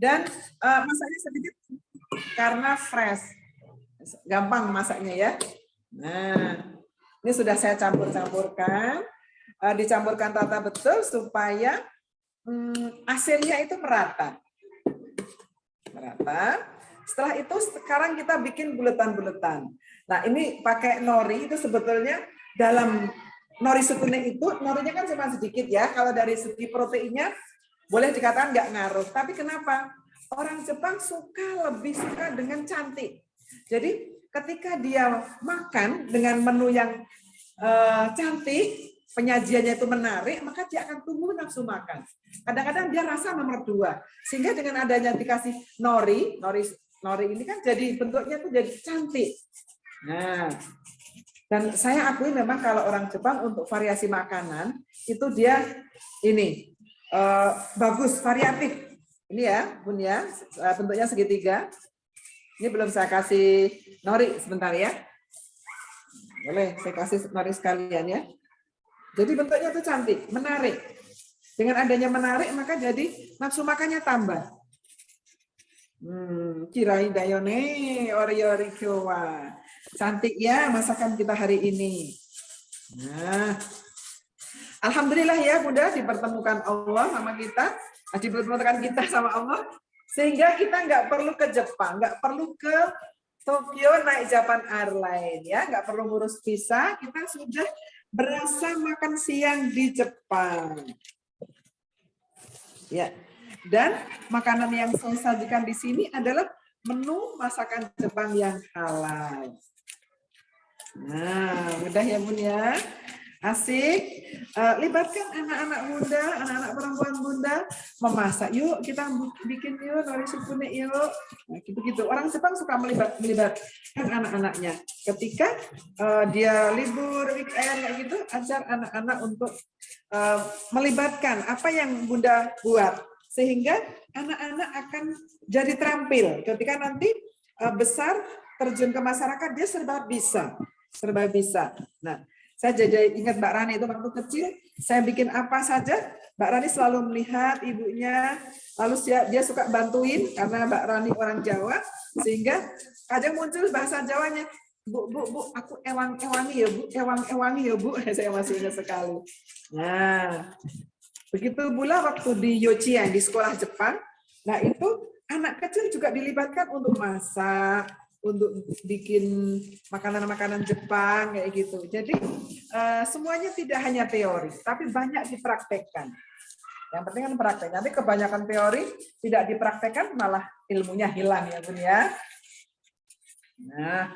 Dan masaknya sedikit karena fresh. Gampang masaknya ya. Nah, ini sudah saya campur-campurkan. Dicampurkan rata betul supaya asinnya itu merata. Setelah itu sekarang kita bikin buletan-buletan. Nah, ini pakai nori itu sebetulnya dalam nori sukune itu, norinya kan cuma sedikit ya. Kalau dari segi proteinnya boleh dikatakan nggak ngaruh. Tapi kenapa? Orang Jepang lebih suka dengan cantik. Jadi ketika dia makan dengan menu yang cantik, penyajiannya itu menarik, maka dia akan tumbuh nafsu makan. Kadang-kadang dia rasa nomor 2. Sehingga dengan adanya dikasih nori ini kan jadi bentuknya itu jadi cantik. Nah, dan saya akui memang kalau orang Jepang untuk variasi makanan itu dia ini bagus, variatif. Ini ya, Bun ya, bentuknya segitiga. Ini belum saya kasih nori sebentar ya. Boleh saya kasih nori sekalian ya. Jadi bentuknya itu cantik, menarik. Dengan adanya menarik, maka jadi nafsu makannya tambah. Kirai dayone, oriori kyowa. Cantik ya masakan kita hari ini. Nah, alhamdulillah ya Bunda, dipertemukan Allah sama kita, dipertemukan kita sama Allah, sehingga kita nggak perlu ke Jepang, nggak perlu ke Tokyo naik Japan Airlines ya, nggak perlu ngurus visa, kita sudah berasa makan siang di Jepang. Ya. Dan makanan yang saya sajikan di sini adalah menu masakan Jepang yang halal. Nah, mudah ya Bun ya. Asik. Libatkan anak-anak Bunda, anak-anak perempuan Bunda memasak. Yuk kita bikin yuk nori sukune yuk. Nah, gitu-gitu. Orang Jepang suka melibatkan anak-anaknya. Ketika dia libur weekend kayak gitu, ajar anak-anak untuk melibatkan apa yang Bunda buat sehingga anak-anak akan jadi terampil. Ketika nanti besar terjun ke masyarakat dia serba bisa. Nah, saya jadi ingat Mbak Rani itu waktu kecil, saya bikin apa saja, Mbak Rani selalu melihat ibunya, lalu dia suka bantuin karena Mbak Rani orang Jawa, sehingga kadang muncul bahasa Jawanya, Bu, aku ewang-ewangi ya Bu, saya masih ingat sekali. Nah, begitu pula waktu di Yochien, di sekolah Jepang, nah itu anak kecil juga dilibatkan untuk masak, untuk bikin makanan-makanan Jepang kayak gitu. Jadi semuanya tidak hanya teori, tapi banyak dipraktekkan. Yang penting kan praktek. Nanti kebanyakan teori tidak dipraktekkan malah ilmunya hilang ya Bun ya. Nah,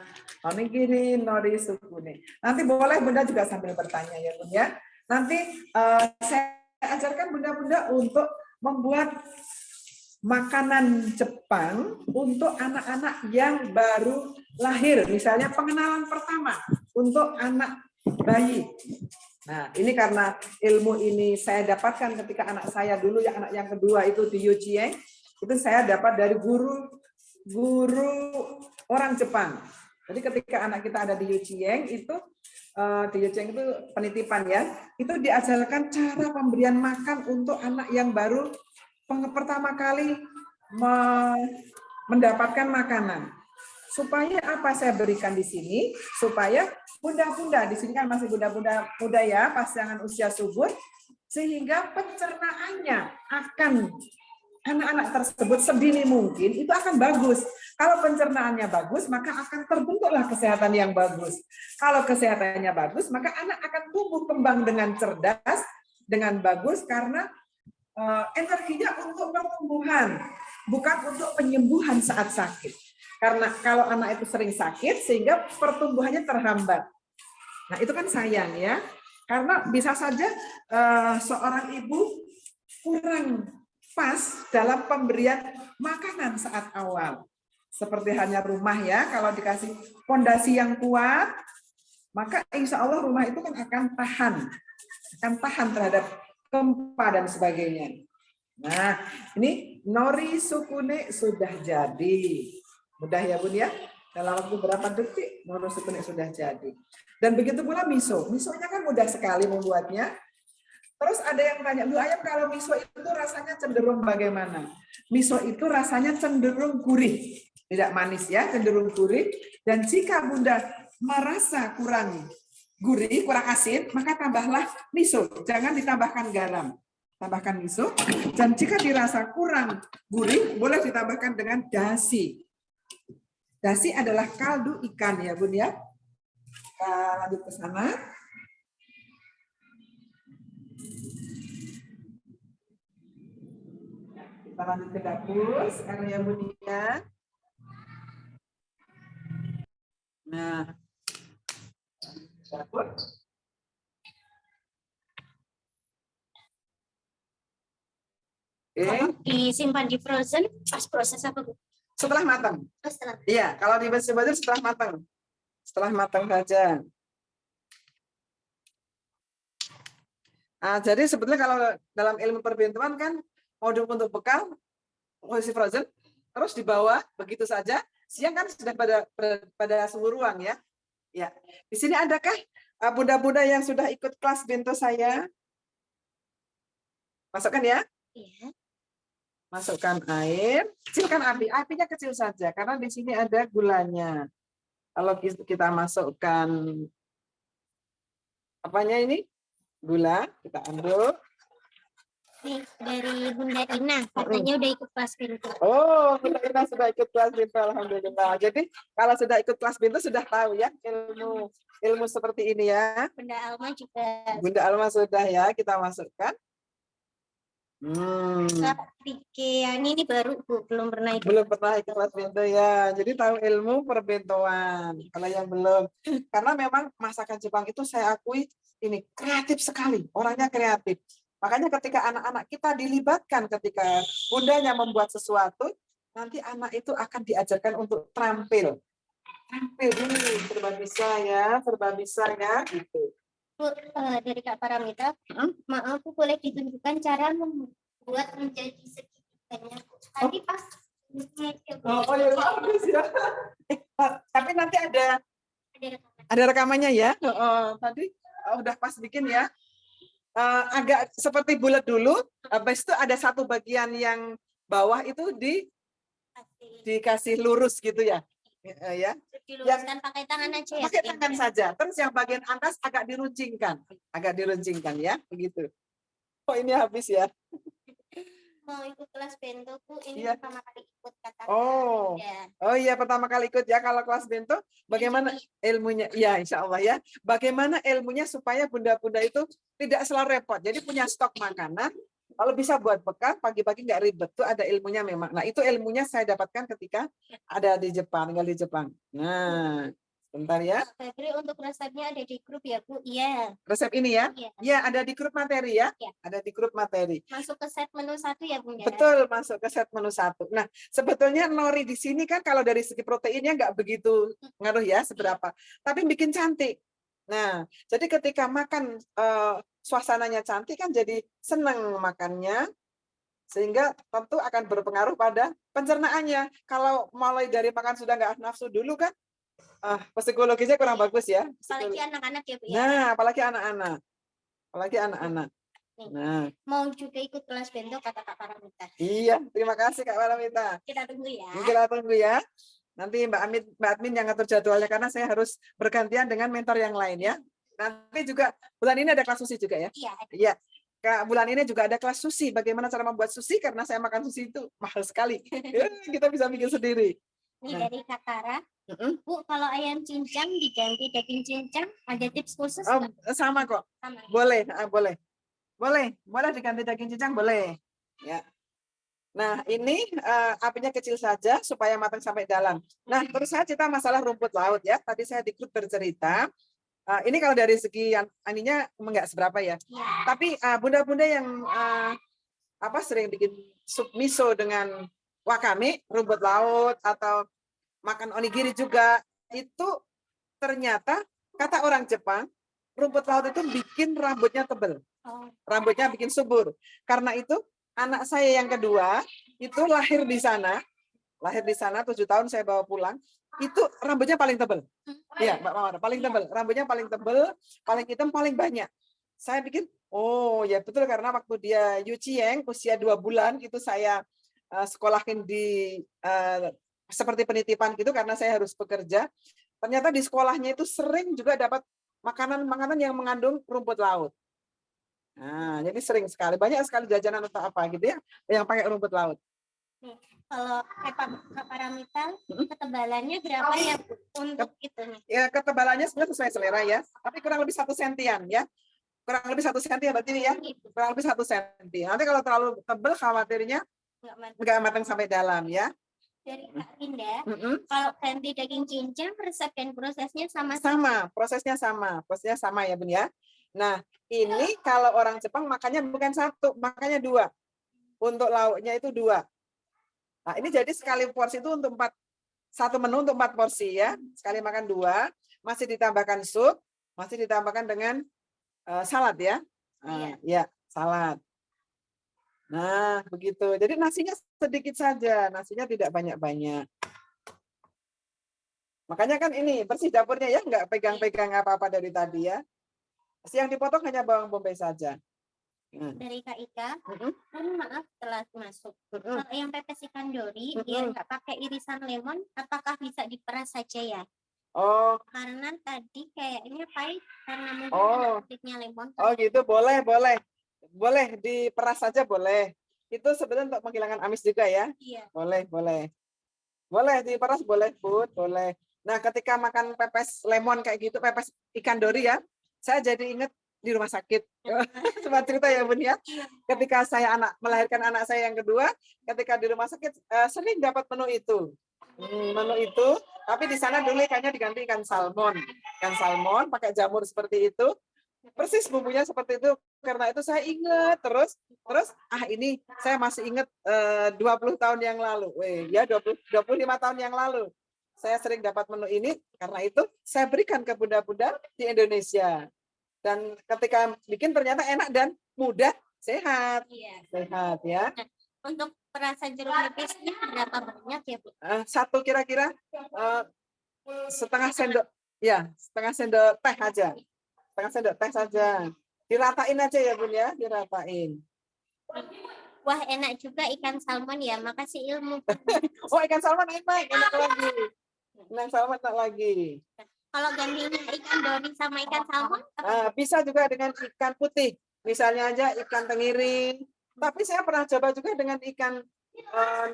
onigiri nori sukune. Nanti boleh Bunda juga sambil bertanya ya Bun ya. Nanti saya ajarkan Bunda-bunda untuk membuat makanan Jepang untuk anak-anak yang baru lahir, misalnya pengenalan pertama untuk anak bayi. Nah, ini karena ilmu ini saya dapatkan ketika anak saya dulu, ya anak yang kedua itu di Yochien, itu saya dapat dari guru orang Jepang. Jadi ketika anak kita ada di Yochien itu penitipan ya, itu diajarkan cara pemberian makan untuk anak yang baru pertama kali mendapatkan makanan. Supaya apa saya berikan di sini? Supaya bunda-bunda, di sini kan masih bunda-bunda muda ya, pasangan usia subur, sehingga pencernaannya akan anak-anak tersebut sedini mungkin itu akan bagus. Kalau pencernaannya bagus, maka akan terbentuklah kesehatan yang bagus. Kalau kesehatannya bagus, maka anak akan tumbuh kembang dengan cerdas, dengan bagus, karena energinya untuk pertumbuhan, bukan untuk penyembuhan saat sakit. Karena kalau anak itu sering sakit, sehingga pertumbuhannya terhambat. Nah, itu kan sayang ya. Karena bisa saja seorang ibu kurang pas dalam pemberian makanan saat awal. Seperti hanya rumah ya, kalau dikasih fondasi yang kuat, maka insya Allah rumah itu kan akan tahan terhadap gempa dan sebagainya. Nah, ini nori sukune sudah jadi. Mudah ya Bun ya? Dalam waktu berapa detik nori sukune sudah jadi. Dan begitu pula miso. Misonya kan mudah sekali membuatnya. Terus ada yang tanya, Bu Ayam kalau miso itu rasanya cenderung bagaimana? Miso itu rasanya cenderung gurih, tidak manis ya, cenderung gurih. Dan jika Bunda merasa kurang gurih, kurang asin, maka tambahlah miso. Jangan ditambahkan garam. Tambahkan miso. Dan jika dirasa kurang gurih, boleh ditambahkan dengan dasi. Dasi adalah kaldu ikan ya Bun ya. Kita lanjut ke sana. Kita lanjut ke dapur sekarang ya Bun ya. Nah, dapur. Kalau disimpan di frozen, pas proses apa Bu? Setelah matang. Oh, setelah. Iya, kalau di buzzer setelah matang. Setelah matang saja. Nah, jadi sebetulnya kalau dalam ilmu perbintuan kan modul untuk bekal posisi frozen, terus di bawah begitu saja. Siang kan sudah pada suhu ruang ya. Ya. Di sini adakah bunda-bunda yang sudah ikut kelas bento saya? Masukkan ya. Iya. Masukkan air, kecilkan api. Apinya kecil saja karena di sini ada gulanya. Kalau kita masukkan apanya ini? Gula, kita aduk. Nih, dari Bunda Ina, katanya udah ikut kelas bento. Oh, Bunda Ina sudah ikut kelas bento, alhamdulillah. Jadi kalau sudah ikut kelas bento sudah tahu ya ilmu seperti ini ya. Bunda Alma juga. Bunda Alma sudah ya, kita masukkan. Kak Rikeani ini baru Bu, belum pernah ikut. Belum pernah ikut kelas bento ya. Jadi tahu ilmu perbentoan. Kalau yang belum, karena memang masakan Jepang itu saya akui ini kreatif sekali. Orangnya kreatif. Makanya ketika anak-anak kita dilibatkan ketika bundanya membuat sesuatu, nanti anak itu akan diajarkan untuk terampil. Terampil dulu, serba bisa ya, gitu. Bu, dari Kak Paramita, maaf Bu, boleh ditunjukkan cara membuat menjadi sedikit banyak. Tadi pas Oh ya, bagus ya. Tapi nanti ada rekamannya ya. Tadi udah pas bikin ya. Agak seperti bulat dulu. Habis itu ada satu bagian yang bawah itu dikasih lurus gitu ya. Ya. Diluruskan pakai tangan aja ya. Pakai tangan saja. Terus yang bagian atas agak diruncingkan ya, begitu. Oh ini habis ya. Mau ikut kelas bento Bu, ini Iya. pertama kali ikut kata. Oh iya pertama kali ikut ya. Kalau kelas bento bagaimana ilmunya? Ya insya Allah ya. Bagaimana ilmunya supaya bunda-bunda itu tidak selalu repot. Jadi punya stok makanan. Kalau bisa buat bekal pagi-pagi nggak ribet tuh ada ilmunya memang. Nah itu ilmunya saya dapatkan ketika ada di Jepang, tinggal di Jepang. Nah bentar ya. Febri untuk resepnya ada di grup ya Bu? Iya. Resep ini ya? Iya. Ya ada di grup materi ya? Iya. Ada di grup materi. Masuk ke set menu 1 ya Bunda? Betul, masuk ke set menu 1. Nah, sebetulnya nori di sini kan kalau dari segi proteinnya nggak begitu ngaruh ya seberapa, tapi bikin cantik. Nah, jadi ketika makan suasananya cantik kan jadi senang makannya, sehingga tentu akan berpengaruh pada pencernaannya. Kalau mulai dari makan sudah nggak nafsu dulu kan, psikologisnya kurang bagus ya. Apalagi anak-anak ya Bu ya? Nah, apalagi anak-anak. Nah, mau juga ikut kelas bento kata Kak Paramita. Iya, terima kasih Kak Paramita. Kita tunggu ya. Kita tunggu ya. Nanti Mbak Admin yang ngatur jadwalnya karena saya harus bergantian dengan mentor yang lain ya. Nanti juga bulan ini ada kelas sushi juga ya. Iya. Iya. Kak, bulan ini juga ada kelas sushi. Bagaimana cara membuat sushi karena saya makan sushi itu mahal sekali. Kita bisa bikin sendiri. Ini dari Kak Tara. Bu, kalau ayam cincang diganti daging cincang ada tips khusus nggak? Sama kok. Sama. Boleh diganti daging cincang boleh. Ya. Nah, ini apinya kecil saja supaya matang sampai dalam. Nah, terus saya cerita masalah rumput laut ya. Tadi saya di grup bercerita. Ini kalau dari segi aninya enggak seberapa ya. Tapi bunda-bunda yang sering bikin sup miso dengan wakame, rumput laut atau makan onigiri juga, itu ternyata kata orang Jepang, rumput laut itu bikin rambutnya tebal. Rambutnya bikin subur. Karena itu anak saya yang kedua itu lahir di sana 7 tahun saya bawa pulang, itu rambutnya paling tebal. Iya, Mbak Mawar, paling tebal. Rambutnya paling tebal, paling hitam, paling banyak. Saya pikir, Oh ya betul, karena waktu dia Yucieng usia 2 bulan itu saya sekolahin di seperti penitipan gitu karena saya harus bekerja. Ternyata di sekolahnya itu sering juga dapat makanan-makanan yang mengandung rumput laut. Nah, jadi sering sekali, banyak sekali jajanan atau apa gitu ya yang pakai rumput laut. Nih, kalau Kak Paramita, ketebalannya berapa ya Bu, untuk itu nih? Ya ketebalannya sebenarnya sesuai selera ya, tapi kurang lebih 1 sentian ya. Kurang lebih 1 senti ya berarti ini ya. Kurang lebih 1 senti. Nanti kalau terlalu tebal khawatirnya nggak matang sampai dalam ya. Dari Kak Rinda, Mm-mm. kalau ganti daging cincang, resep dan prosesnya sama? Sama, prosesnya sama ya Bun ya. Nah, ini kalau orang Jepang makannya bukan 1, makannya 2. Untuk lauknya itu 2. Nah, ini jadi sekali porsi itu untuk 1 menu untuk 4 porsi ya. Sekali makan 2, masih ditambahkan sup, masih ditambahkan dengan salad ya. Ya, salad. Nah, begitu. Jadi nasinya sedikit saja, nasinya tidak banyak-banyak. Makanya kan ini bersih dapurnya ya, nggak pegang-pegang apa-apa dari tadi ya. Yang dipotong hanya bawang bombay saja. Dari Kak Ika, maaf telah masuk. Kalau yang pepes ikan dori, biar nggak pakai irisan lemon, apakah bisa diperas saja ya? Oh. Karena tadi kayaknya pahit karena mungkin ada lemon. Oh gitu, boleh, boleh. Boleh diperas saja boleh. Itu sebenarnya untuk menghilangkan amis juga ya. Iya. Boleh, boleh. Boleh diperas boleh, Bud, boleh. Nah, ketika makan pepes lemon kayak gitu, pepes ikan dori ya, saya jadi ingat di rumah sakit. Cuma cerita ya, Bun ya. Ketika saya melahirkan anak saya yang kedua, ketika di rumah sakit sering dapat menu itu. Menu itu, tapi di sana dulu ikannya diganti ikan salmon. Ikan salmon pakai jamur seperti itu. Persis bumbunya seperti itu. Karena itu saya ingat terus ini saya masih ingat 20 tahun yang lalu. Ya 25 tahun yang lalu. Saya sering dapat menu ini, karena itu saya berikan ke bunda-bunda di Indonesia. Dan ketika bikin ternyata enak dan mudah, sehat. Iya. Sehat ya. Untuk perasa jeruk nipisnya berapa banyak ya, Bu? Satu kira-kira setengah sendok, ya, setengah sendok teh aja. Setengah sendok teh saja. Diratain aja ya, Bun ya, diratain. Wah, enak juga ikan salmon ya. Makasih ilmu. Oh, ikan salmon enak lagi. Ikan salmon enak lagi. Kalau gantinya ikan dori sama ikan salmon? Bisa juga dengan ikan putih. Misalnya aja ikan tenggiri. Tapi saya pernah coba juga dengan ikan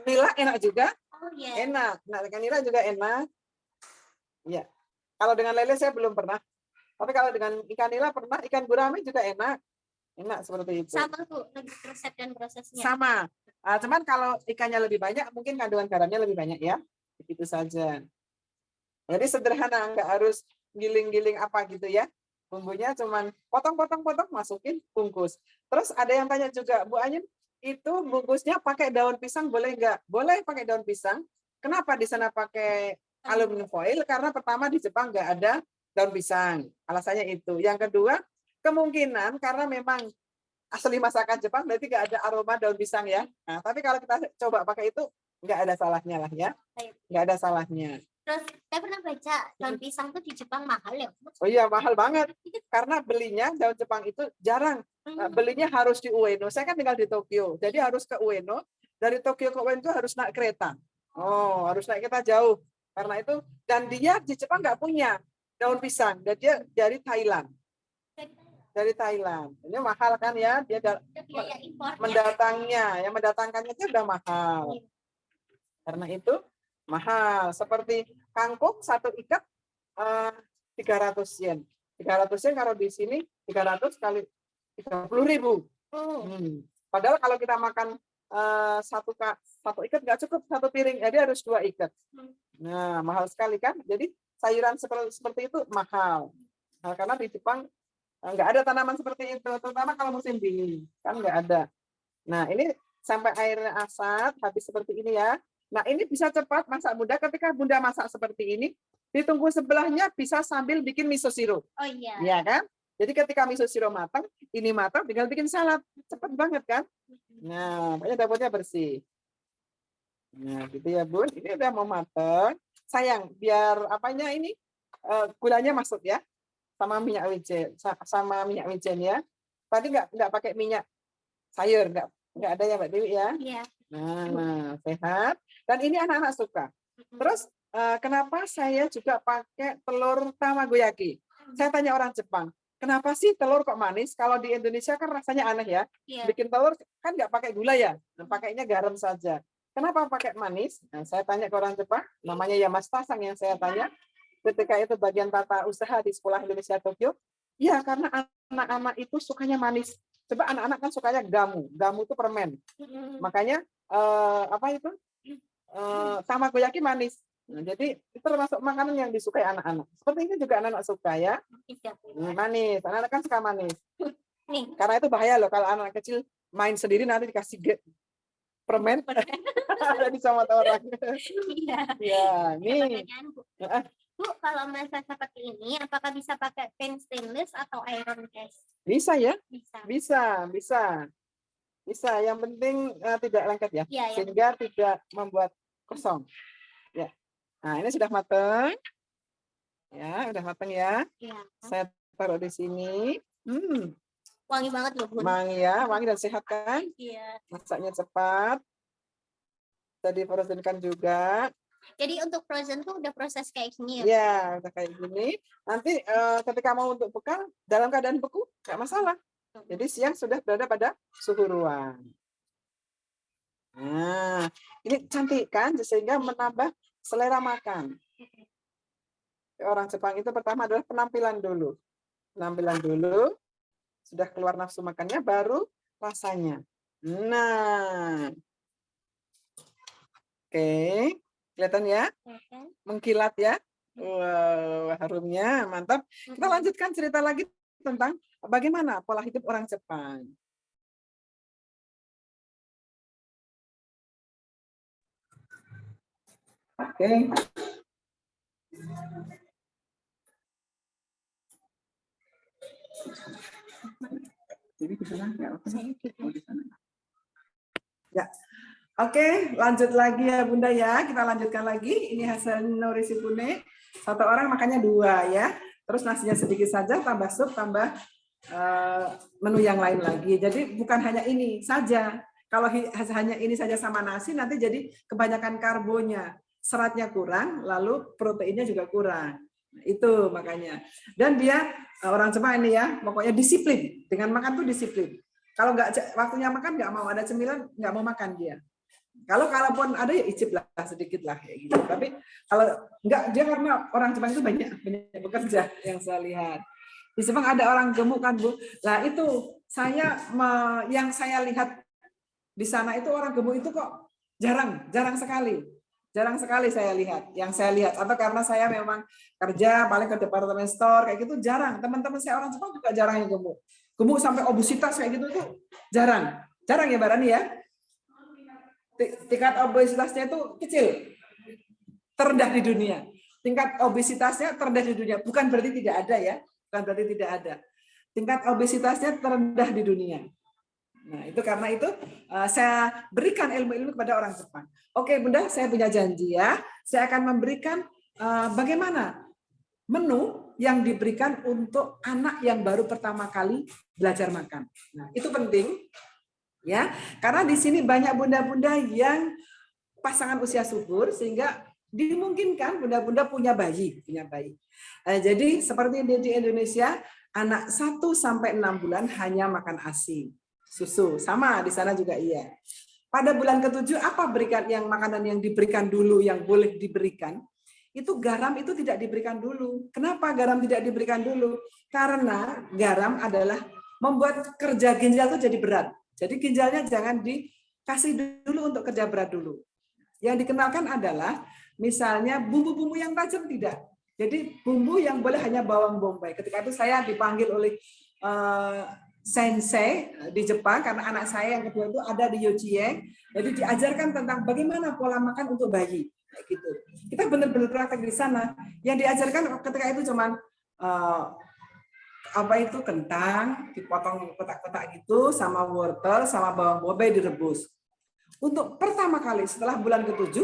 nila, enak juga. Oh, yeah. Enak. Nah, ikan nila juga enak. Ya. Kalau dengan lele saya belum pernah. Tapi kalau dengan ikan nila pernah, ikan gurame juga enak. Enak seperti itu. Sama Bu, resep dan prosesnya. Sama. Cuman kalau ikannya lebih banyak, mungkin kandungan garamnya lebih banyak ya. Begitu saja. Jadi sederhana, nggak harus giling-giling apa gitu ya. Bumbunya cuman potong-potong-potong, masukin, bungkus. Terus ada yang tanya juga, Bu Anyun, itu bungkusnya pakai daun pisang boleh nggak? Boleh pakai daun pisang. Kenapa di sana pakai aluminium foil? Karena pertama di Jepang nggak ada daun pisang. Alasannya itu. Yang kedua, kemungkinan karena memang asli masakan Jepang berarti nggak ada aroma daun pisang ya. Nah, tapi kalau kita coba pakai itu nggak ada salahnya lah ya. Nggak ada salahnya. Terus saya pernah baca daun pisang tuh di Jepang mahal ya. Oh iya, mahal banget. Karena belinya daun Jepang itu jarang. Belinya harus di Ueno. Saya kan tinggal di Tokyo. Jadi harus ke Ueno. Dari Tokyo ke Ueno itu harus naik kereta. Oh, harus naik kereta jauh. Karena itu, dan dia di Jepang nggak punya daun pisang. Dan dia dari Thailand. Dari Thailand. Ini mahal kan ya, dia mendatangnya, yang mendatangkannya itu udah mahal. Karena itu mahal. Seperti kangkung satu ikat 300 yen. 300 yen kalau di sini 300 kali 30.000. Padahal kalau kita makan satu ikat nggak cukup, satu piring, jadi harus 2 ikat. Nah, mahal sekali kan? Jadi sayuran seperti itu mahal. Nah, karena di Jepang nggak ada tanaman seperti itu, terutama kalau musim dingin kan nggak ada. Nah, ini sampai airnya asat habis seperti ini ya. Nah, ini bisa cepat masak Bunda. Ketika Bunda masak seperti ini, ditunggu sebelahnya bisa sambil bikin miso sirup. Oh iya. Iya kan? Jadi ketika miso sirup matang, ini matang, tinggal bikin salad. Cepat banget kan? Nah, makanya dapurnya bersih. Nah, gitu ya Bun. Ini udah mau matang. Sayang, biar apanya ini gulanya masuk ya. Sama minyak wijen ya. Tadi nggak pakai minyak sayur, nggak ada ya Mbak Dewi ya? Iya. Nah, sehat. Dan ini anak-anak suka. Terus kenapa saya juga pakai telur tamagoyaki? Saya tanya orang Jepang, kenapa sih telur kok manis? Kalau di Indonesia kan rasanya aneh ya. Iya. Bikin telur kan nggak pakai gula ya, pakainya garam saja. Kenapa pakai manis? Nah, saya tanya ke orang Jepang, namanya Yamastasang yang saya tanya. Ketika itu bagian tata usaha di Sekolah Indonesia Tokyo, ya karena anak-anak itu sukanya manis. Coba anak-anak kan sukanya gamu, gamu itu permen. Makanya apa itu tamagoyaki manis. Nah, jadi itu termasuk makanan yang disukai anak-anak. Seperti ini juga anak-anak suka ya. Manis, anak-anak kan suka manis. Karena itu bahaya loh kalau anak kecil main sendiri nanti dikasih permen ada di sama orang. Iya. Ya, nih. Bu, kalau masak seperti ini, apakah bisa pakai pan stainless atau iron cast? Bisa ya? Bisa. Bisa. Yang penting tidak lengket ya, Ya, sehingga tidak membuat kosong. Ya. Nah, ini sudah matang. Ya, udah matang ya. Ya. Saya taruh di sini. Wangi banget loh, Bun. Wangi ya, wangi dan sehat kan? Iya. Masaknya cepat. Jadi frozenkan juga. Jadi untuk frozen tuh udah proses kayak gini ya? Ya, udah kayak gini. Nanti ketika mau untuk bekal, dalam keadaan beku, nggak masalah. Jadi siang sudah berada pada suhu ruang. Nah, ini cantik kan, sehingga menambah selera makan. Orang Jepang itu pertama adalah penampilan dulu. Penampilan dulu, sudah keluar nafsu makannya, baru rasanya. Nah, oke, kelihatan ya? Mengkilat ya? Wow, harumnya mantap. Kita lanjutkan cerita lagi tentang bagaimana pola hidup orang Jepang. Oke. Ya. Oke, lanjut lagi ya Bunda ya. Kita lanjutkan lagi. Ini hasil nori shifune. Satu orang makannya 2 ya. Terus nasinya sedikit saja, tambah sup, tambah menu yang lain lagi. Jadi bukan hanya ini saja. Kalau hanya ini saja sama nasi, nanti jadi kebanyakan karbonya. Seratnya kurang, lalu proteinnya juga kurang. Itu makanya. Dan dia orang Jepang ini ya, pokoknya disiplin. Dengan makan tuh disiplin. Kalau nggak waktunya makan, nggak mau ada cemilan, nggak mau makan dia. Kalaupun ada ya icip lah sedikit lah kayak gitu. Tapi kalau nggak, dia karena orang Jepang itu banyak bekerja yang saya lihat. Di Jepang ada orang gemuk kan Bu. Nah itu yang saya lihat di sana itu orang gemuk itu kok jarang sekali saya lihat. Yang saya lihat atau karena saya memang kerja paling ke department store kayak gitu jarang. Teman-teman saya orang Jepang juga jarang yang gemuk. Gemuk sampai obesitas kayak gitu tuh jarang ya Mbak Rani ya. Tingkat obesitasnya itu kecil, terendah di dunia. Tingkat obesitasnya terendah di dunia, bukan berarti tidak ada ya, bukan berarti tidak ada. Tingkat obesitasnya terendah di dunia. Nah, itu karena itu saya berikan ilmu-ilmu kepada orang Jepang. Oke, Bunda, saya punya janji ya. Saya akan memberikan bagaimana menu yang diberikan untuk anak yang baru pertama kali belajar makan. Nah, itu penting. Ya, karena di sini banyak bunda-bunda yang pasangan usia subur sehingga dimungkinkan bunda-bunda punya bayi. Jadi seperti di Indonesia, anak 1 sampai 6 bulan hanya makan ASI, susu. Sama di sana juga iya. Pada bulan ke-7 apa makanan yang diberikan dulu yang boleh diberikan? Itu garam itu tidak diberikan dulu. Kenapa garam tidak diberikan dulu? Karena garam adalah membuat kerja ginjal itu jadi berat. Jadi ginjalnya jangan dikasih dulu untuk kerja berat dulu. Yang dikenalkan adalah misalnya bumbu-bumbu yang tajam tidak. Jadi bumbu yang boleh hanya bawang bombay. Ketika itu saya dipanggil oleh sensei di Jepang karena anak saya yang kedua itu ada di Yojieng. Jadi diajarkan tentang bagaimana pola makan untuk bayi. Kayak gitu. Kita benar-benar praktek di sana. Yang diajarkan ketika itu cuman kentang dipotong kotak-kotak gitu sama wortel sama bawang bombay direbus. Untuk pertama kali setelah bulan ke-7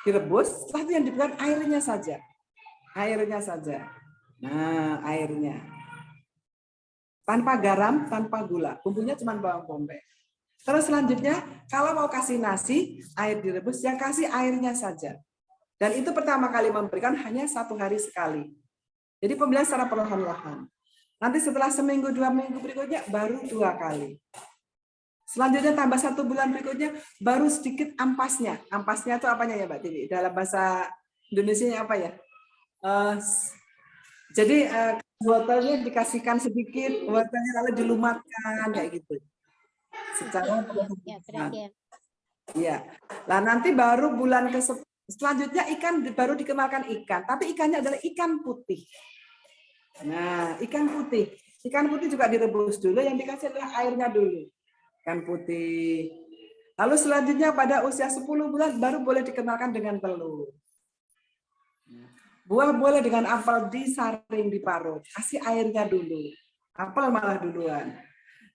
direbus, setelah itu yang diberikan airnya saja. Nah, airnya. tanpa garam, tanpa gula. Bumbunya cuma bawang bombay. Terus selanjutnya, kalau mau kasih nasi, air direbus, ya kasih airnya saja. Dan itu pertama kali memberikan hanya 1 hari sekali. Jadi pembelian secara perlahan-lahan. Nanti setelah seminggu, 2 minggu berikutnya, baru 2 kali. Selanjutnya tambah 1 bulan berikutnya, baru sedikit ampasnya. Ampasnya itu apanya ya Mbak Tiwi? Dalam bahasa Indonesia apa ya? Jadi wortelnya dikasihkan sedikit, wortelnya lalu dilumatkan kayak gitu. Secara perlahan. Ya. Nah nanti baru bulan selanjutnya ikan baru dikenalkan ikan, tapi ikannya adalah ikan putih. Nah ikan putih juga direbus dulu, yang dikasih adalah airnya dulu, ikan putih. Lalu selanjutnya pada usia 10 bulan baru boleh dikenalkan dengan telur. Buah boleh dengan apel disaring, diparut. Kasih airnya dulu. Apel malah duluan.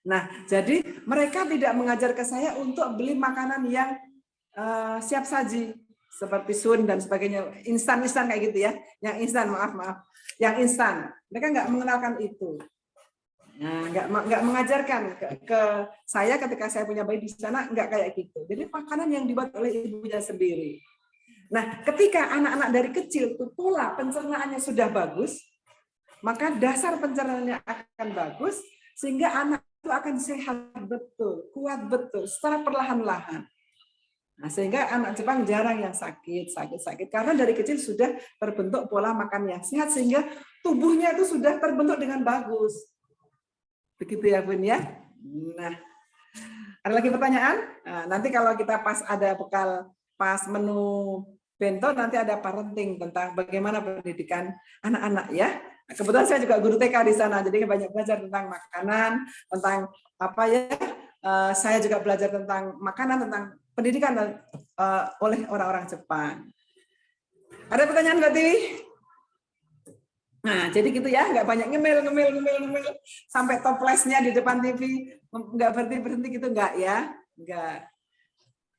Nah, jadi mereka tidak mengajar ke saya untuk beli makanan yang siap saji. Seperti sun dan sebagainya. Instan-instan kayak gitu ya. Yang instan, maaf. Yang instan. Mereka nggak mengenalkan itu. Nah, nggak mengajarkan ke saya ketika saya punya bayi di sana, nggak kayak gitu. Jadi makanan yang dibuat oleh ibunya sendiri. Nah, ketika anak-anak dari kecil itu pola pencernaannya sudah bagus, maka dasar pencernaannya akan bagus, sehingga anak itu akan sehat betul, kuat betul, secara perlahan-lahan. Nah, sehingga anak Jepang jarang yang sakit, karena dari kecil sudah terbentuk pola makan yang sehat, sehingga tubuhnya itu sudah terbentuk dengan bagus. Begitu ya, Bun ya. Nah, ada lagi pertanyaan? Nah, nanti kalau kita pas ada bekal, pas menu bento, nanti ada parenting tentang bagaimana pendidikan anak-anak ya. Kebetulan saya juga guru TK di sana, jadi banyak belajar tentang makanan, tentang apa ya. Saya juga belajar tentang makanan, tentang pendidikan oleh orang-orang Jepang. Ada pertanyaan Mbak Tiwi? Nah, jadi gitu ya, nggak banyak ngemil sampai toplesnya di depan TV, nggak berhenti gitu, nggak ya, nggak.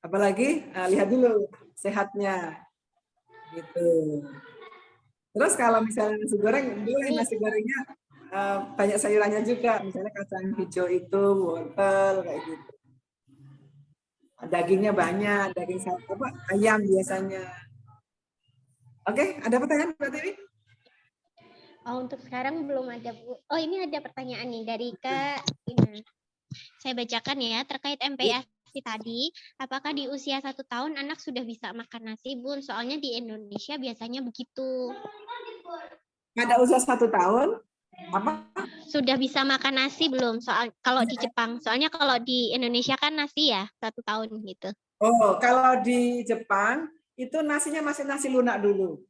Apalagi lihat dulu sehatnya. Gitu. Terus kalau misalnya nasi goreng, boleh nasi gorengnya banyak sayurannya juga, misalnya kacang hijau itu, wortel kayak gitu. Dagingnya banyak, daging ayam biasanya. Oke, ada pertanyaan Mbak Tiwi? Oh, untuk sekarang belum ada, Bu. Oh, ini ada pertanyaan nih dari Kak Ina. Saya bacakan ya, terkait MPASI tadi, apakah di usia 1 tahun anak sudah bisa makan nasi, Bun? Soalnya di Indonesia biasanya begitu. Ada usia 1 tahun? Apa? Sudah bisa makan nasi belum? Soal kalau di Jepang, soalnya kalau di Indonesia kan nasi ya 1 tahun gitu. Oh, kalau di Jepang itu nasinya masih nasi lunak dulu.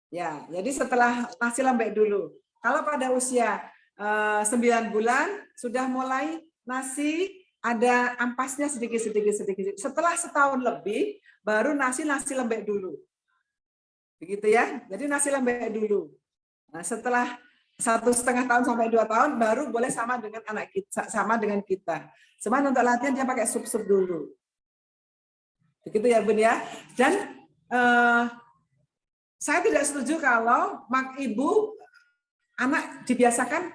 Ya, jadi setelah nasi lembek dulu. Kalau pada usia 9 bulan sudah mulai nasi ada ampasnya sedikit. Setelah setahun lebih baru nasi lembek dulu. Begitu ya. Jadi nasi lembek dulu. Nah, setelah 1,5 tahun sampai 2 tahun baru boleh sama dengan anak kita, sama dengan kita. Cuman untuk latihan dia pakai sup dulu. Begitu ya, Bun ya. Dan saya tidak setuju kalau ibu anak dibiasakan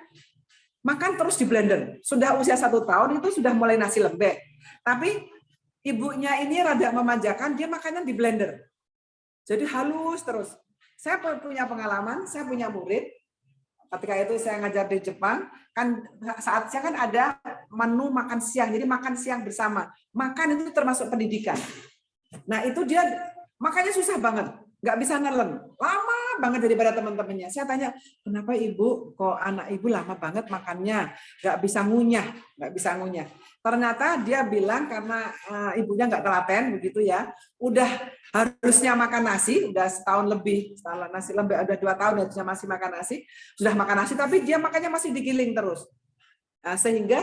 makan terus di blender. Sudah usia 1 tahun itu sudah mulai nasi lembek. Tapi ibunya ini rada memanjakan, dia makannya di blender. Jadi halus terus. Saya punya pengalaman, saya punya murid. Ketika itu saya ngajar di Jepang, kan saatnya kan ada menu makan siang. Jadi makan siang bersama. Makan itu termasuk pendidikan. Nah itu dia makannya susah banget. Nggak bisa nelen, lama banget daripada teman-temannya. Saya tanya, kenapa ibu kok anak ibu lama banget makannya, nggak bisa ngunyah. Ternyata dia bilang karena ibunya nggak telaten begitu ya, udah harusnya makan nasi, udah setahun lebih, setelah nasi lembek udah 2 tahun harusnya masih makan nasi, sudah makan nasi tapi dia makannya masih digiling terus, sehingga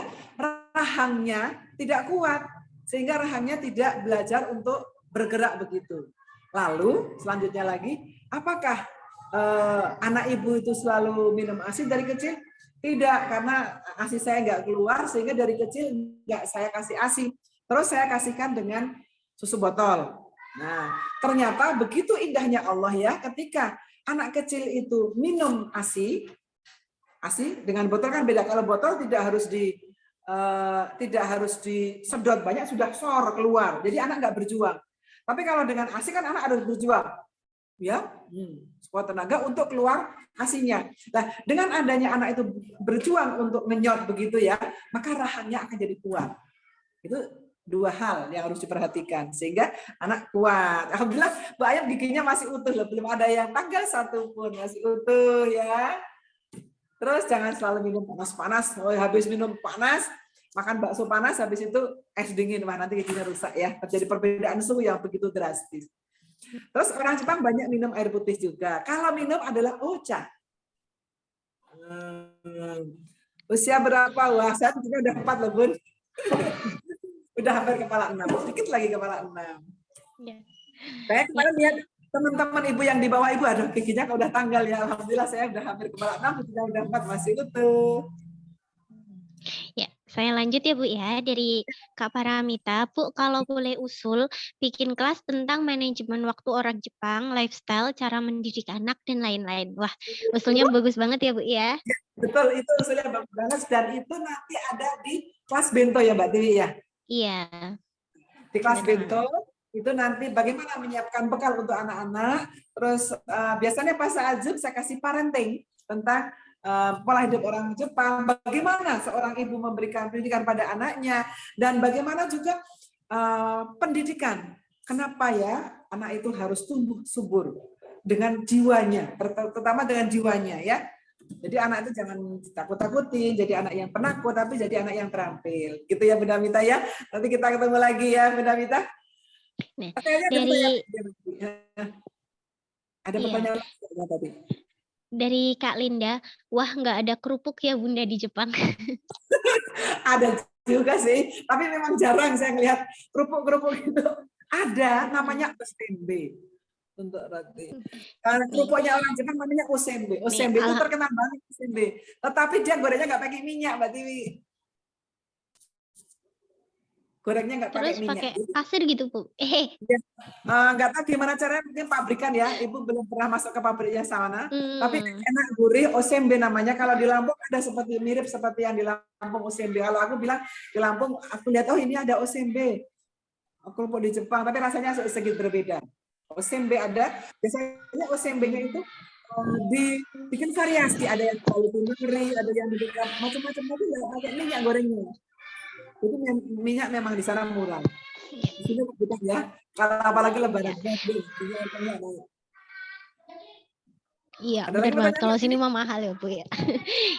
rahangnya tidak kuat, sehingga rahangnya tidak belajar untuk bergerak begitu. Lalu selanjutnya lagi, apakah anak ibu itu selalu minum ASI dari kecil? Tidak, karena ASI saya nggak keluar sehingga dari kecil nggak saya kasih ASI. Terus saya kasihkan dengan susu botol. Nah, ternyata begitu indahnya Allah ya, ketika anak kecil itu minum ASI, ASI dengan botol kan beda. Kalau botol tidak harus disedot banyak, sudah sor keluar. Jadi anak nggak berjuang. Tapi kalau dengan ASI kan anak harus berjuang, ya, sekuat tenaga untuk keluar ASINya. Nah, dengan adanya anak itu berjuang untuk ngenyot begitu ya, maka rahangnya akan jadi kuat. Itu dua hal yang harus diperhatikan sehingga anak kuat. Alhamdulillah Bu Ayam giginya masih utuh loh, belum ada yang tanggal satu pun, masih utuh ya. Terus jangan selalu minum panas-panas. Oh, habis minum panas, makan bakso panas, habis itu es dingin, wah nanti giginya rusak ya. Terjadi perbedaan suhu yang begitu drastis. Terus orang Jepang banyak minum air putih juga. Kalau minum adalah ocha. Usia berapa? Wah, saya juga udah 4 loh, Bun. Udah hampir kepala 6. Sedikit lagi kepala 6. Ya. Saya kemarin lihat teman-teman ibu yang di bawah ibu, aduh giginya kalau udah tanggal ya. Alhamdulillah saya udah hampir kepala 6, udah 4 masih utuh. Ya, saya lanjut ya Bu ya, dari Kak Paramita. Bu, kalau boleh usul, bikin kelas tentang manajemen waktu orang Jepang, lifestyle, cara mendidik anak, dan lain-lain. Wah, usulnya bagus banget ya Bu ya. Betul, itu usulnya bagus banget, dan itu nanti ada di kelas bento ya Mbak Tiwi ya? Iya. Di kelas bento, itu nanti bagaimana menyiapkan bekal untuk anak-anak, terus biasanya pas saat Zoom saya kasih parenting tentang pola hidup orang Jepang, bagaimana seorang ibu memberikan pendidikan pada anaknya, dan bagaimana juga pendidikan. Kenapa ya anak itu harus tumbuh subur dengan jiwanya, terutama dengan jiwanya ya. Jadi anak itu jangan takut-takutin, jadi anak yang penakut, tapi jadi anak yang terampil. Gitu ya Bunda Mita ya. Nanti kita ketemu lagi ya Bunda Mita. Nah, dari ada pertanyaan tadi. Dari Kak Linda, wah nggak ada kerupuk ya Bunda di Jepang. Ada juga sih, tapi memang jarang saya ngelihat kerupuk-kerupuk itu. Ada, namanya osembe untuk roti. Kalau kerupuknya orang Jepang namanya osembe. Osembe itu terkenal banget osembe. Tetapi dia gorengnya nggak pakai minyak, Mbak Tiwi. Gorengnya nggak pakai minyak. Terus pakai pasir gitu, Bu. Nggak tahu gimana caranya, mungkin pabrikan ya. Ibu belum pernah masuk ke pabriknya sana. Tapi enak, gurih, osembe namanya. Kalau di Lampung ada mirip seperti yang di Lampung osembe. Kalau aku bilang di Lampung, aku lihat, oh ini ada osembe. Kerupuk di Jepang, tapi rasanya sedikit berbeda. Osembe ada, biasanya osembenya itu dibikin variasi. Ada yang terlalu tinggi, ada yang dibikin macam-macam, tapi nggak pakai minyak gorengnya. Itu minyak memang di sana murah. Di sini kita ya, kalau apalagi lebaran. Iya, benar banget. Kalau sini mah mahal ya, Bu ya.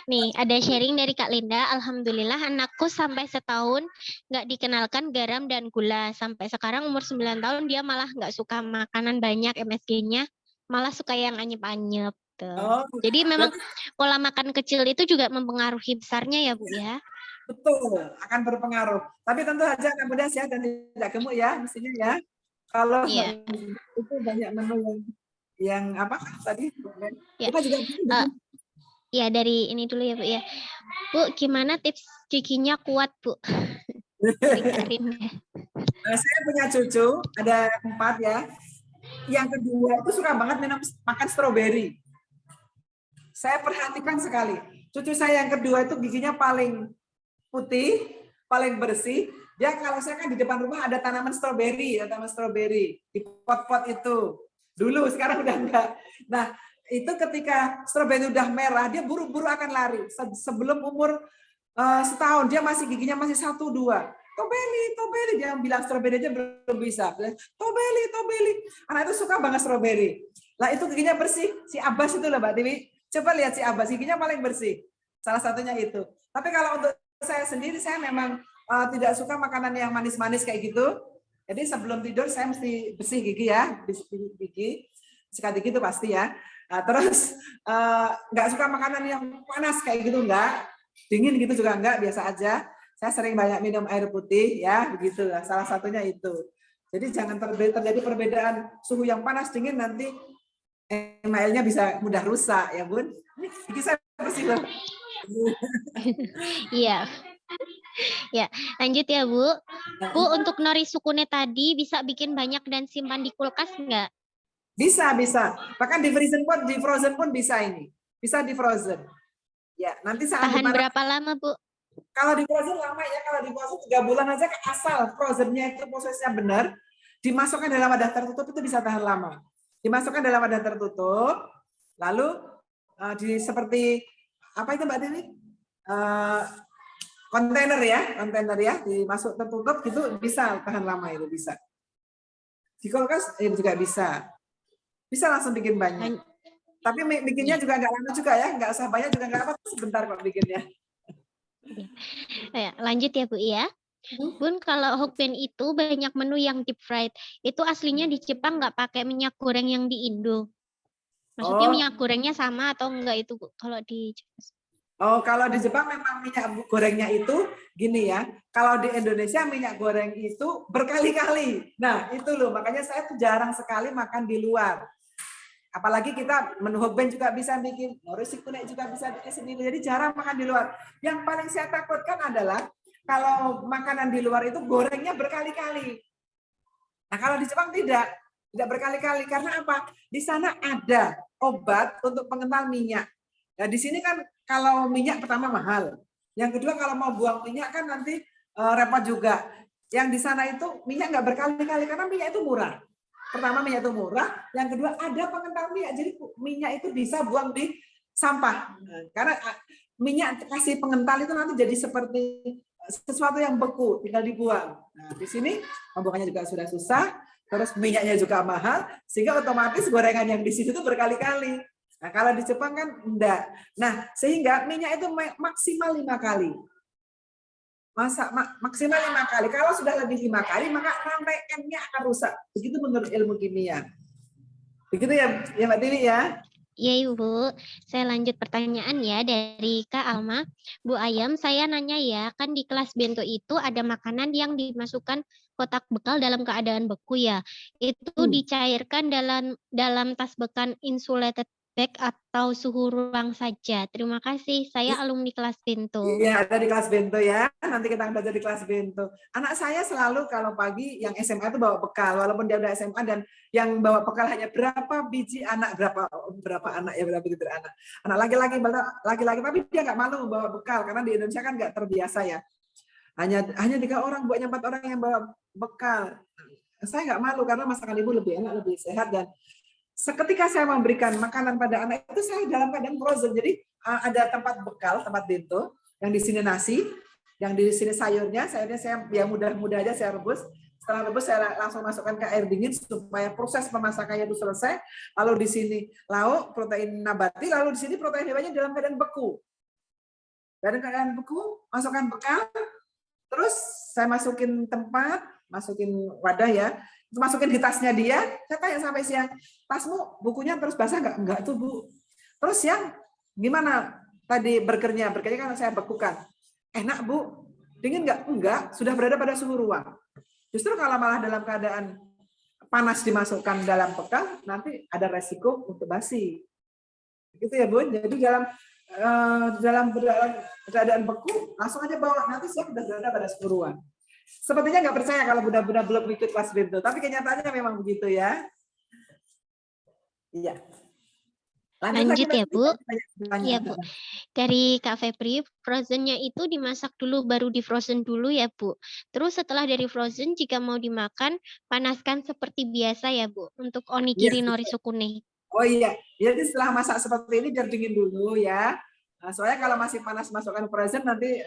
Nih, ada sharing dari Kak Linda. Alhamdulillah anakku sampai setahun nggak dikenalkan garam dan gula. Sampai sekarang umur 9 tahun dia malah nggak suka makanan banyak MSG-nya, malah suka yang anyep-anyep. Oh, jadi memang pola makan kecil itu juga mempengaruhi besarnya ya, Bu ya. Betul, akan berpengaruh. Tapi tentu saja anak muda sehat dan tidak gemuk ya, mestinya ya. Kalau itu banyak menu yang apa tadi? Ya. Kita juga ya dari ini dulu ya Bu ya. Bu, gimana tips giginya kuat Bu? Saya punya cucu, ada 4 ya. Yang kedua itu suka banget makan stroberi. Saya perhatikan sekali. Cucu saya yang kedua itu giginya paling putih, paling bersih. Dia kalau saya kan di depan rumah ada tanaman stroberi, di pot-pot itu. Dulu, sekarang udah enggak. Nah, itu ketika stroberi udah merah, dia buru-buru akan lari. Sebelum umur setahun, dia giginya masih 1, 2. Tobeli, dia bilang stroberi aja belum bisa. Tobeli. Anak itu suka banget stroberi. Lah itu giginya bersih. Si Abbas itu loh Mbak Tiwi. Coba lihat si Abbas, giginya paling bersih. Salah satunya itu. Tapi kalau untuk saya sendiri, saya memang tidak suka makanan yang manis-manis kayak gitu. Jadi sebelum tidur saya mesti bersih gigi ya, gigi, sikat gigi itu pasti ya. Nah, terus nggak suka makanan yang panas kayak gitu, enggak. Dingin gitu juga enggak, biasa aja. Saya sering banyak minum air putih ya, begitu. Salah satunya itu. Jadi jangan terjadi perbedaan suhu yang panas dingin, nanti emailnya bisa mudah rusak ya Bun. Gigi saya bersih loh. Iya. Ya, lanjut ya Bu. Bu, untuk nori sukune tadi bisa bikin banyak dan simpan di kulkas enggak? Bisa. Bahkan di frozen pun bisa ini. Bisa di frozen. Ya, nanti saat Tahan dipanas. berapa lama, Bu? Kalau di frozen lama ya, kalau di frozen 3 bulan aja asal frozennya itu prosesnya benar, dimasukkan dalam wadah tertutup itu bisa tahan lama. Dimasukkan dalam wadah tertutup, lalu seperti apa itu Mbak Dewi? Kontainer ya, dimasuk tertutup gitu bisa tahan lama itu bisa. Di kulkas juga bisa. Bisa langsung bikin banyak. Tapi bikinnya juga nggak lama juga ya, nggak usah banyak juga nggak apa, sebentar kok bikinnya. Lanjut ya Bu ya. Bun, kalau Hokben itu banyak menu yang deep fried. Itu aslinya di Jepang nggak pakai minyak goreng yang di Indo. Maksudnya minyak gorengnya sama atau enggak itu Bu? Kalau di kalau di Jepang memang minyak gorengnya itu gini ya. Kalau di Indonesia minyak goreng itu berkali-kali. Nah itu loh, makanya saya tuh jarang sekali makan di luar. Apalagi kita menu Hokben juga bisa bikin, nori shikune juga bisa bikin sendiri. Jadi jarang makan di luar. Yang paling saya takutkan adalah kalau makanan di luar itu gorengnya berkali-kali. Nah kalau di Jepang tidak berkali-kali. Karena apa? Di sana ada obat untuk pengental minyak. Nah di sini kan kalau minyak pertama mahal. Yang kedua kalau mau buang minyak kan nanti repot juga. Yang di sana itu minyak nggak berkali-kali karena minyak itu murah. Pertama minyak itu murah, yang kedua ada pengental minyak. Jadi minyak itu bisa buang di sampah. Karena minyak kasih pengental itu nanti jadi seperti sesuatu yang beku, tinggal dibuang. Nah, di sini pembuangannya juga sudah susah, terus minyaknya juga mahal, sehingga otomatis gorengan yang di situ itu berkali-kali. Nah, kalau di Jepang kan enggak. Nah, sehingga minyak itu maksimal 5 kali. Maksimal 5 kali. Kalau sudah lebih 5 kali, maka rantai M-nya akan rusak. Begitu menurut ilmu kimia. Begitu ya Mbak Tiwi ya? Iya Bu, saya lanjut pertanyaan ya dari Kak Alma. Bu Ayam, saya nanya ya, kan di kelas bento itu ada makanan yang dimasukkan kotak bekal dalam keadaan beku ya. Itu dicairkan dalam tas bekal insulated bag atau suhu ruang saja. Terima kasih, saya alumni kelas bento. Iya, ada di kelas bento ya. Nanti kita belajar di kelas bento. Anak saya selalu kalau pagi yang SMA itu bawa bekal, walaupun dia udah SMA dan yang bawa bekal hanya berapa biji anak, berapa anak ya, berapa biji anak. Anak laki-laki, tapi dia nggak malu bawa bekal karena di Indonesia kan nggak terbiasa ya. Hanya 3 orang, buatnya 4 orang yang bawa bekal. Saya nggak malu karena masakan ibu lebih enak, lebih sehat dan seketika saya memberikan makanan pada anak itu saya dalam keadaan frozen. Jadi ada tempat bekal, tempat bento, yang di sini nasi, yang di sini sayurnya saya yang mudah-mudah aja saya rebus. Setelah rebus saya langsung masukkan ke air dingin supaya proses pemasakannya itu selesai. Lalu di sini lauk, protein nabati, lalu di sini protein hewani dalam keadaan beku. Dalam keadaan beku, masukkan bekal, terus saya masukin tempat, masukin wadah ya, masukin di tasnya dia, saya tanya sampai siang, tasmu bukunya terus basah nggak? Enggak tuh Bu. Terus siang gimana tadi burgernya kan saya bekukan. Enak Bu, dingin nggak? Enggak, sudah berada pada suhu ruang. Justru kalau malah dalam keadaan panas dimasukkan dalam bekal, nanti ada resiko untuk basi. Gitu ya Bu, jadi dalam keadaan beku, langsung aja bawa, nanti siap sudah berada pada suhu ruang. Sepertinya nggak percaya kalau bunda-bunda belum ikut kelas bento, tapi kenyataannya memang begitu ya. Iya. Lanjut ya Bu. Iya Bu. Dari Kak Febri, frozennya itu dimasak dulu baru di frozen dulu ya Bu. Terus setelah dari frozen jika mau dimakan panaskan seperti biasa ya Bu untuk onigiri nori sukune. Oh iya, jadi setelah masak seperti ini biar dingin dulu ya. Nah, soalnya kalau masih panas masukkan frozen nanti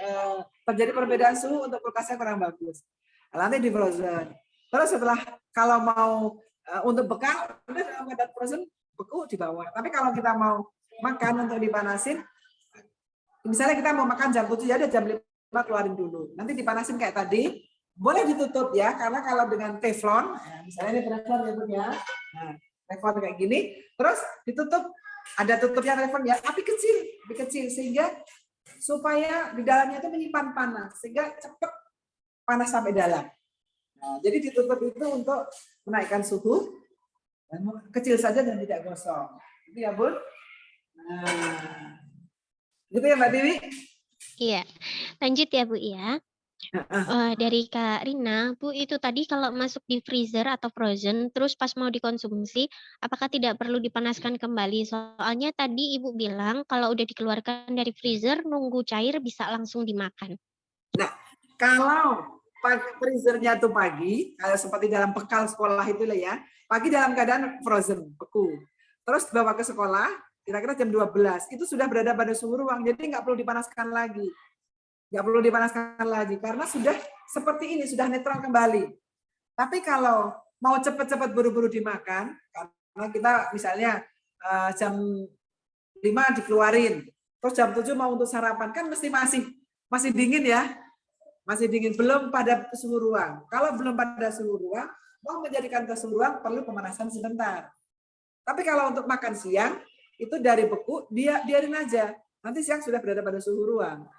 terjadi perbedaan suhu untuk kulkasnya kurang bagus. Nanti di frozen. Terus setelah kalau mau untuk bekal, udah dalam keadaan frozen beku di bawah. Tapi kalau kita mau makan untuk dipanasin, misalnya kita mau makan jam 7 ya, ada jam 5 keluarin dulu. Nanti dipanasin kayak tadi, boleh ditutup ya, karena kalau dengan teflon, misalnya ini teflon ya, nah, teflon kayak gini, terus ditutup, ada tutupnya teflon ya, api kecil sehingga supaya di dalamnya itu menyimpan panas, sehingga cepat panas sampai dalam. Nah, jadi ditutup itu untuk menaikkan suhu, kecil saja dan tidak gosong. Itu ya Bun. Nah, gitu ya Mbak Dewi? Iya, lanjut ya Bu ya. Dari Kak Rina, Bu, itu tadi kalau masuk di freezer atau frozen, terus pas mau dikonsumsi, apakah tidak perlu dipanaskan kembali? Soalnya tadi Ibu bilang kalau udah dikeluarkan dari freezer, nunggu cair bisa langsung dimakan. Nah, kalau freezernya tuh pagi, seperti dalam bekal sekolah itu lah ya, pagi dalam keadaan frozen, beku. Terus dibawa ke sekolah, kira-kira jam 12, itu sudah berada pada suhu ruang, jadi nggak perlu dipanaskan lagi. Nggak perlu dipanaskan lagi, karena sudah seperti ini, sudah netral kembali. Tapi kalau mau cepat-cepat buru-buru dimakan, karena kita misalnya jam 5 dikeluarin, terus jam 7 mau untuk sarapan, kan mesti masih dingin ya, masih dingin, belum pada suhu ruang. Kalau belum pada suhu ruang, mau menjadikan ke suhu ruang perlu pemanasan sebentar. Tapi kalau untuk makan siang, itu dari beku, biarin aja. Nanti siang sudah berada pada suhu ruang.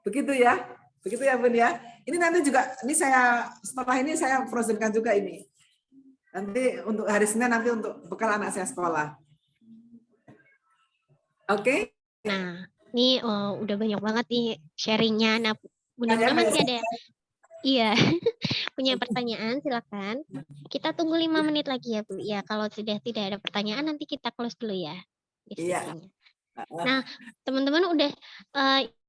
Begitu ya Bun ya. Ini nanti juga, ini setelah ini saya frozenkan juga ini. Nanti untuk hari Senin, nanti untuk bekal anak saya sekolah. Oke? Nah, ini udah banyak banget nih sharingnya. Nah, Bunda masih ada. Iya, punya pertanyaan silakan. Kita tunggu 5 menit lagi ya Bu. Ya, kalau sudah tidak ada pertanyaan nanti kita close dulu ya diskusinya. Nah, teman-teman udah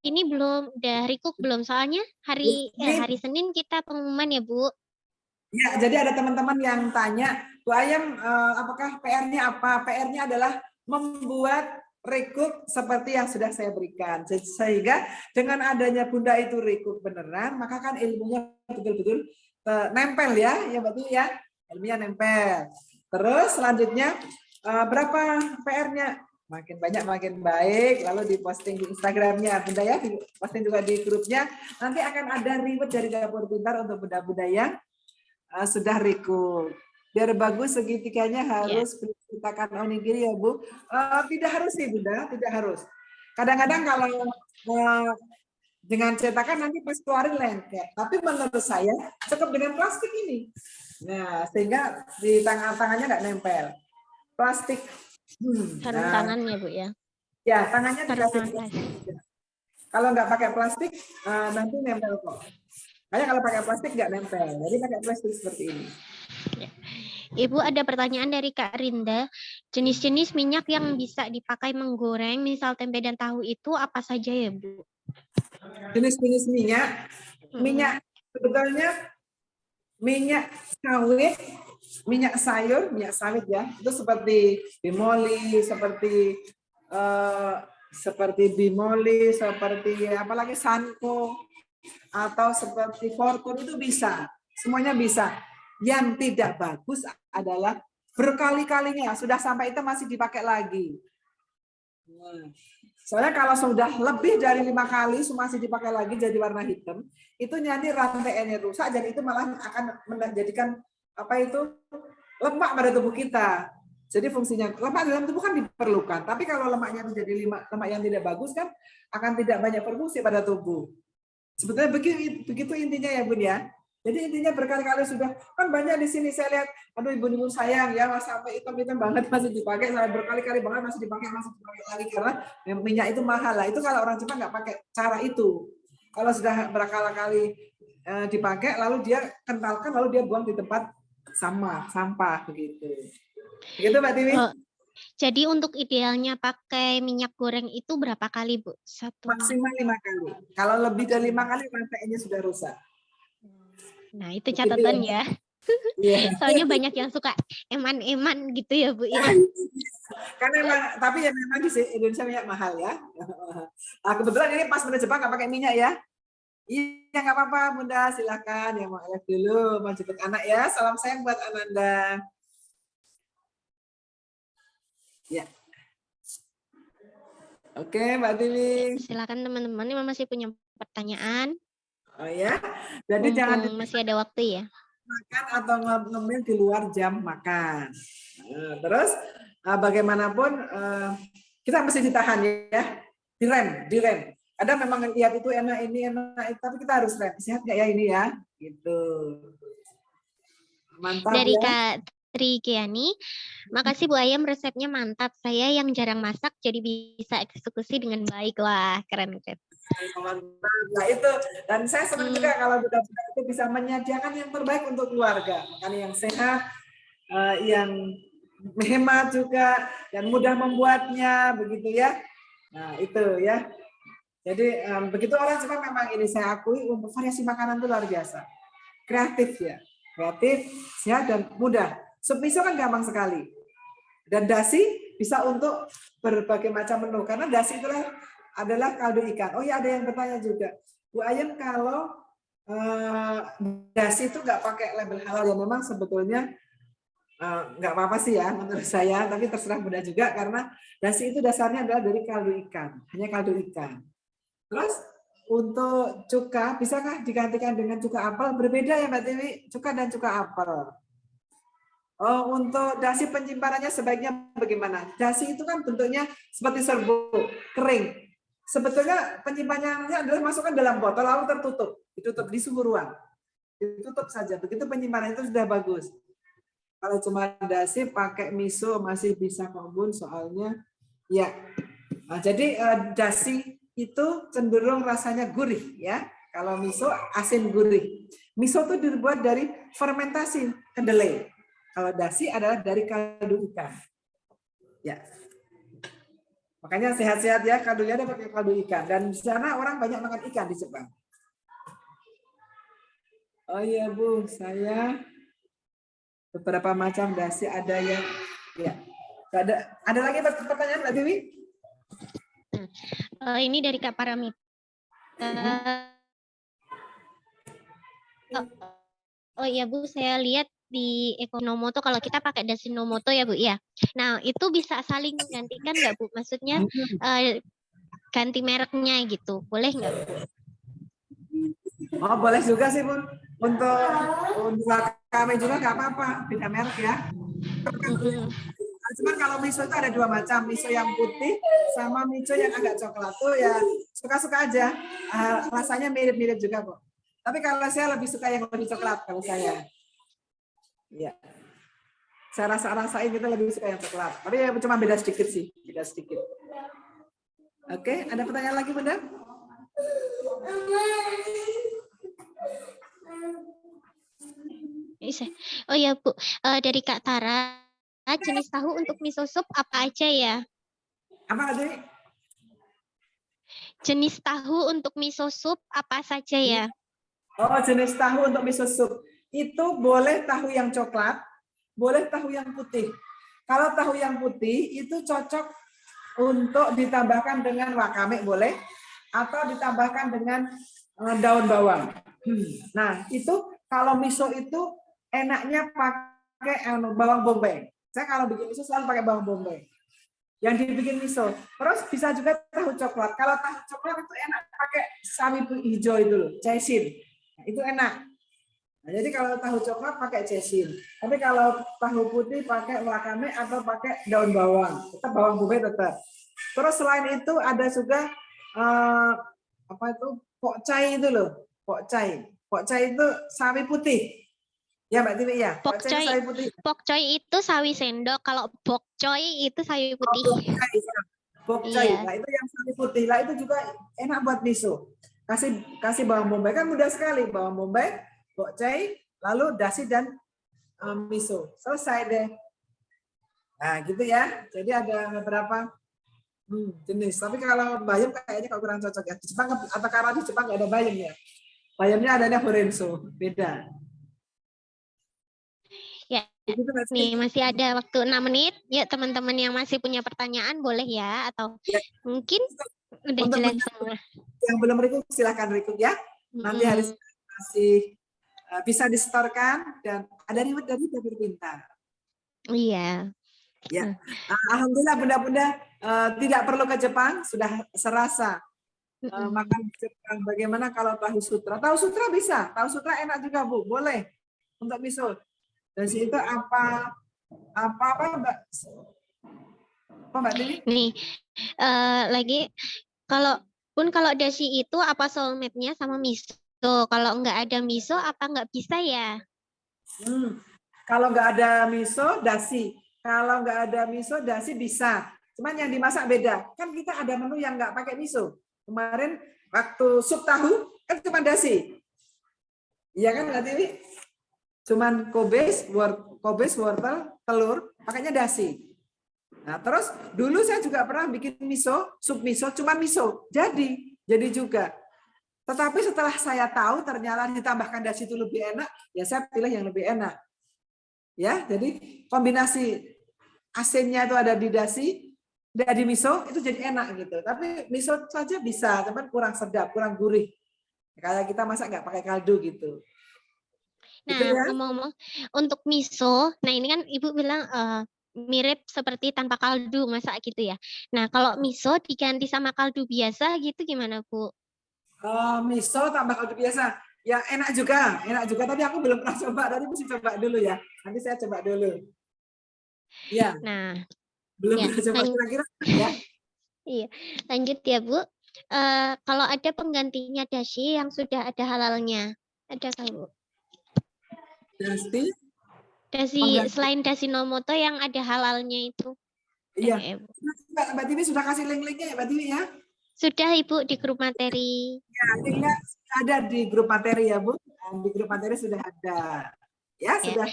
ini udah recook belum? Soalnya hari Senin kita pengumuman ya Bu. Ya, jadi ada teman-teman yang tanya, Bu Ayam, apakah PR-nya apa? PR-nya adalah membuat recook seperti yang sudah saya berikan. Sehingga dengan adanya Bunda itu recook beneran, maka kan ilmunya betul-betul nempel ya berarti ya, ilmunya nempel. Terus selanjutnya berapa PR-nya? Makin banyak makin baik, lalu diposting di Instagramnya Bunda ya, diposting juga di grupnya. Nanti akan ada reward dari Dapur Pintar untuk bunda-bunda yang sudah recook. Biar bagus segitiganya harus ceritakan onigiri ya Bu. Tidak harus sih Bunda, tidak harus. Kadang-kadang kalau dengan cetakan nanti pas keluarin lengket. Tapi menurut saya cukup dengan plastik ini. Nah, sehingga di tangannya nggak nempel. Plastik. Sarung tangannya Bu ya. Ya, tangannya dikasih plastik. Kalau nggak pakai plastik, nanti nempel kok. Kayak kalau pakai plastik nggak nempel. Jadi pakai plastik seperti ini. Ibu ada pertanyaan dari Kak Rinda. Jenis-jenis minyak yang bisa dipakai menggoreng, misal tempe dan tahu itu apa saja ya Bu? Jenis-jenis minyak sebetulnya minyak sawit, minyak sayur, minyak sawit ya, itu seperti bimoli, seperti apalagi Sanko atau seperti Fortune itu bisa, semuanya bisa. Yang tidak bagus adalah berkali-kalinya sudah sampai itu masih dipakai lagi. Soalnya kalau sudah lebih dari 5 kali masih dipakai lagi jadi warna hitam, itu nanti rantainya rusak dan itu malah akan menjadikan lemak pada tubuh kita. Jadi fungsinya lemak dalam tubuh kan diperlukan, tapi kalau lemaknya menjadi lemak yang tidak bagus kan akan tidak banyak berfungsi pada tubuh. Sebetulnya begitu intinya ya Bun ya. Jadi intinya berkali-kali sudah, kan banyak di sini saya lihat, aduh ibu-ibu sayang ya, sampai hitam-hitam banget masih dipakai, saya berkali-kali banget masih dipakai lagi karena minyak itu mahal lah. Itu kalau orang Jepang nggak pakai cara itu. Kalau sudah berkali-kali dipakai, lalu dia kentalkan, lalu dia buang di tempat sampah begitu. Begitu Mbak Tiwi? Jadi untuk idealnya pakai minyak goreng itu berapa kali Bu? Maksimal 5 kali. Kalau lebih dari 5 kali rantainya sudah rusak. Nah, itu catatan ya. Soalnya banyak yang suka eman-eman gitu ya, Bu ya. Karena emang, tapi ya memang di Indonesia minyak mahal ya. Nah, kebetulan ini pas Bunda Jepang nggak pakai minyak ya. Iya, nggak apa-apa Bunda, silakan ya mau live dulu, mau jemput anak ya. Salam sayang buat Ananda. Ya. Oke, Mbak Tiwi. Silakan teman-teman, ini masih punya pertanyaan. Oh ya, jadi jangan masih ada waktu ya. Makan atau ngemil di luar jam makan. Terus bagaimanapun kita mesti ditahan ya, direm. Ada memang lihat itu enak ini enak, tapi kita harus rem. Sehat nggak ya ini ya? Gitu. Mantap dari ya. Kak Tri Kiani, makasih Bu Ayam, resepnya mantap. Saya yang jarang masak jadi bisa eksekusi dengan baik. Wah, keren. Nah itu, dan saya senang juga kalau budak-budak itu bisa menyediakan yang terbaik untuk keluarga, makanya yang sehat, yang hemat juga, dan mudah membuatnya, begitu ya. Nah itu ya. Jadi begitu orang Jepang memang ini saya akui untuk variasi makanan itu luar biasa, kreatif ya, kreatif, sehat dan mudah. Sup miso kan gampang sekali, dan dasi bisa untuk berbagai macam menu karena dasi itulah adalah kaldu ikan. Oh ya, ada yang bertanya juga, Bu Ayem, kalau dasi itu nggak pakai label halal, ya memang sebetulnya nggak apa-apa sih ya menurut saya, tapi terserah Bunda juga karena dasi itu dasarnya adalah dari kaldu ikan, hanya kaldu ikan. Terus untuk cuka, bisakah digantikan dengan cuka apel? Berbeda ya Mbak Tiwi, cuka dan cuka apel. Oh, untuk dasi penyimpanannya sebaiknya bagaimana? Dasi itu kan bentuknya seperti serbuk, kering. Sebetulnya penyimpanannya adalah masukkan dalam botol lalu tertutup, ditutup di suhu ruang. Ditutup saja, begitu penyimpanan itu sudah bagus. Kalau cuma dasi pakai miso masih bisa kebun soalnya ya. Nah, jadi dasi itu cenderung rasanya gurih ya. Kalau miso asin gurih. Miso itu dibuat dari fermentasi kedelai. Kalau dasi adalah dari kaldu ikan. Ya. Makanya sehat-sehat ya, kaldunya ada pakai kaldu ikan. Dan di sana orang banyak makan ikan di Jepang. Oh iya Bu, saya beberapa macam dasi ada yang ya. Ada lagi pertanyaan Mbak Dewi? Ini dari Kak Paramita. Oh iya Bu, saya lihat di Ekonomoto kalau kita pakai dasi Nomoto ya Bu ya. Nah itu bisa saling menggantikan nggak Bu? Maksudnya ganti mereknya gitu, boleh nggak Bu? Oh boleh juga sih Bun. Untuk kami juga nggak apa-apa, beda merek ya. Cuma kalau miso itu ada dua macam, miso yang putih sama miso yang agak coklat tuh ya suka-suka aja. Rasanya mirip-mirip juga kok. Tapi kalau saya lebih suka yang lebih coklat kalau saya. Iya. Saya rasain kita lebih suka yang coklat. Tapi ya cuma beda sedikit sih, beda sedikit. Oke, ada pertanyaan lagi Bunda? Oh ya Bu, dari Kak Tara, jenis tahu untuk miso sup apa aja ya? Apa tadi? Jenis tahu untuk miso sup apa saja ya? Oh, jenis tahu untuk miso sup. Itu boleh tahu yang coklat, boleh tahu yang putih. Kalau tahu yang putih itu cocok untuk ditambahkan dengan wakame boleh, atau ditambahkan dengan daun bawang. Nah, itu kalau miso itu enaknya pakai bawang bombay. Saya kalau bikin miso selalu pakai bawang bombay. Yang dibikin miso. Terus bisa juga tahu coklat. Kalau tahu coklat itu enak pakai sawi hijau itu loh, caisin. Nah, itu enak. Nah, jadi kalau tahu coklat pakai caisin. Tapi kalau tahu putih pakai wakame atau pakai daun bawang. Tetap bawang bombay tetap. Terus selain itu ada juga apa itu pokcai itu loh, pokcai. Pokcai itu sawi putih. Ya Mbak Tiwi ya. Pokcoy, sawi putih. Pokcoy itu sawi sendok, kalau bokcoy itu sawi putih. Bokcoy. Iya. Nah, itu yang sawi putih. Lah itu juga enak buat miso. Kasih bawang bombay kan mudah sekali, bawang bombay, bokcai, lalu dasi dan miso. Selesai deh. Nah, gitu ya. Jadi ada beberapa jenis. Tapi kalau bayam kayaknya kalau kurang cocok ya. Di Jepang atau karena di Jepang nggak ada bayam ya. Bayamnya adanya horenso, beda. Ya, nih masih ada waktu 6 menit. Ya teman-teman yang masih punya pertanyaan boleh ya, atau ya, mungkin udah jelas semua. Yang belum rekrut silahkan rekrut ya. Nanti hari masih bisa disetorkan dan ada reward dari Dapur Pintar. Iya. Ya, alhamdulillah bunda-bunda tidak perlu ke Jepang, sudah serasa makan di Jepang. Bagaimana kalau tahu sutra? Tahu sutra bisa, tahu sutra enak juga Bu, boleh untuk miso. Dan itu apa Mbak? Apa Mbak Dewi? Nih, lagi kalau dasi itu apa soulmate-nya sama miso? Kalau nggak ada miso apa nggak bisa ya? Kalau nggak ada miso, dasi. Kalau nggak ada miso, dasi bisa. Cuman yang dimasak beda. Kan kita ada menu yang nggak pakai miso. Kemarin waktu sup tahu kan cuma dasi. Iya kan Mbak Tiwi? Cuman kobis, wortel, telur, makanya dasi. Nah, terus dulu saya juga pernah bikin miso, sup miso, cuman miso. Jadi juga. Tetapi setelah saya tahu ternyata ditambahkan dasi itu lebih enak, ya saya pilih yang lebih enak. Ya, jadi kombinasi asinnya itu ada di dasi, di miso itu jadi enak gitu. Tapi miso saja bisa, cuman kurang sedap, kurang gurih. Kayak kita masak nggak pakai kaldu gitu. Gitu Nah, ya. ngomong-ngomong untuk miso, nah ini kan Ibu bilang mirip seperti tanpa kaldu masak gitu ya. Nah, kalau miso diganti sama kaldu biasa gitu gimana, Bu? Miso tambah kaldu biasa. Ya enak juga. Tapi aku belum pernah coba. Tadi mesti coba dulu ya. Nanti saya coba dulu. Ya, Nah, belum ya, pernah coba kira-kira ya. iya, lanjut ya Bu. Kalau ada penggantinya dashi yang sudah ada halalnya, ada Bu? Dasi, Dasi pengganti. selain dasi Nomoto yang ada halalnya itu. Iya. Ibu. Mbak Tiwi sudah kasih link-linknya ya Mbak Tiwi ya? Sudah Ibu di grup materi. Ya, linknya ada di grup materi ya Bu. Di grup materi sudah ada. Ya, Ya. sudah.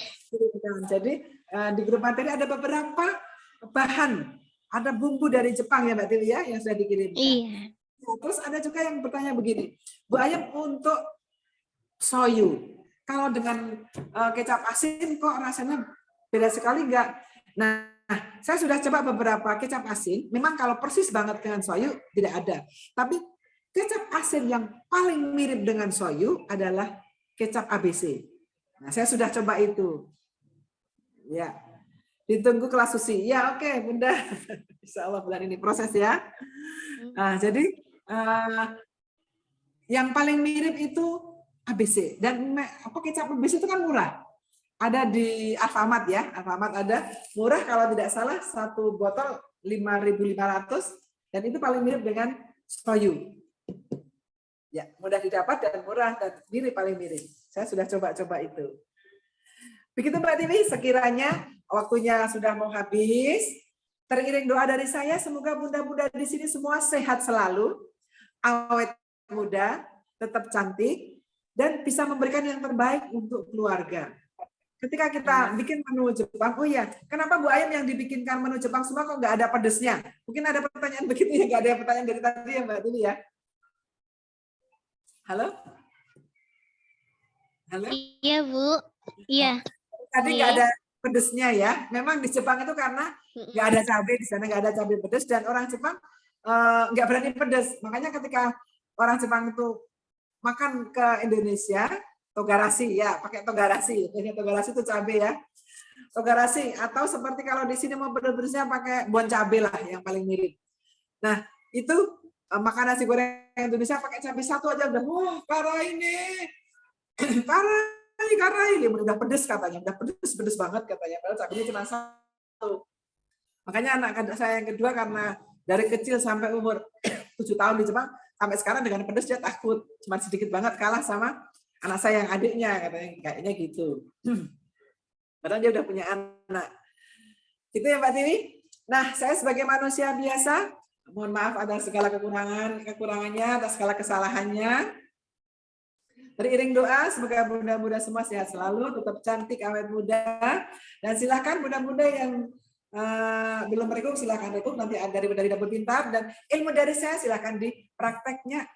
Jadi di grup materi ada beberapa bahan. Ada bumbu dari Jepang ya Mbak Tiwi ya yang sudah dikirimkan. Iya. Nah, terus ada juga yang bertanya begini, Bu Ayam untuk soyu, kalau dengan kecap asin kok rasanya beda sekali enggak? Nah, saya sudah coba beberapa kecap asin, memang kalau persis banget dengan soyu tidak ada. Tapi kecap asin yang paling mirip dengan soyu adalah kecap ABC. Nah, saya sudah coba itu. Ya, ditunggu kelas susi. Ya, oke, Bunda. Insya Allah bulan ini proses ya. Nah, jadi yang paling mirip itu ABC. Dan kecap ABC itu kan murah. Ada di Alfamart ya. Alfamart ada murah kalau tidak salah satu botol 5.500 dan itu paling mirip dengan soyu. Ya, mudah didapat dan murah dan mirip paling mirip. Saya sudah coba-coba itu. Begitu Mbak Tiwi, sekiranya waktunya sudah mau habis. Teriring doa dari saya, semoga bunda-bunda di sini semua sehat selalu, awet muda, tetap cantik, dan bisa memberikan yang terbaik untuk keluarga. Ketika kita bikin menu Jepang, oh ya, kenapa Bu Ayam yang dibikinkan menu Jepang semua kok nggak ada pedesnya? Mungkin ada pertanyaan begitu ya, nggak ada pertanyaan dari tadi ya Mbak Tiwi ya. Halo? Halo? Iya Bu, iya. Tadi nggak ada pedesnya ya. Memang di Jepang itu karena nggak ada cabai di sana, nggak ada cabai pedes dan orang Jepang nggak berani pedes. Makanya ketika orang Jepang itu makan ke Indonesia, togarasi ya, pakai togarasi. Ini togarasi itu cabai ya. Togarasi atau seperti kalau di sini mau pedes-pedesnya pakai bon cabai lah yang paling mirip. Nah, itu makan nasi goreng Indonesia pakai cabai satu aja udah wah parah ini. Parah ini udah pedes katanya, udah pedes banget katanya. Padahal cabainya cuma satu. Makanya anak saya yang kedua karena dari kecil sampai umur 7 tahun di Jepang, sampai sekarang dengan pedes dia takut. Cuma sedikit banget kalah sama anak saya yang adiknya katanya kayaknya gitu. Padahal dia udah punya anak. Gitu ya Mbak Tiwi. Nah, saya sebagai manusia biasa, mohon maaf atas segala kekurangannya, atas segala kesalahannya. Beriring doa, semoga bunda-bunda semua sehat selalu, tetap cantik, awet muda. Dan silakan bunda-bunda yang belum rekrut, silakan rekrut. Nanti ada dari dapur pintar dan ilmu dari saya silakan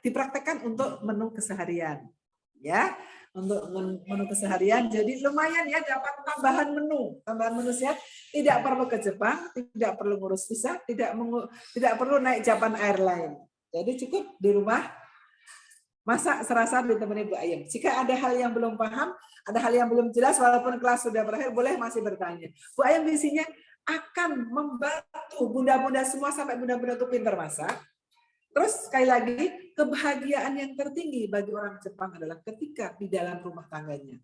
dipraktekkan untuk menu keseharian. Ya, untuk menu keseharian. Jadi lumayan ya dapat tambahan menu sehat. Tidak perlu ke Jepang, tidak perlu ngurus visa, tidak perlu naik Japan Airline. Jadi cukup di rumah. Masak serasa ditemani Bu Ayam. Jika ada hal yang belum paham, ada hal yang belum jelas, walaupun kelas sudah berakhir, boleh masih bertanya. Bu Ayam di sini akan membantu bunda-bunda semua sampai bunda-bunda itu pintar masak. Terus sekali lagi, kebahagiaan yang tertinggi bagi orang Jepang adalah ketika di dalam rumah tangganya.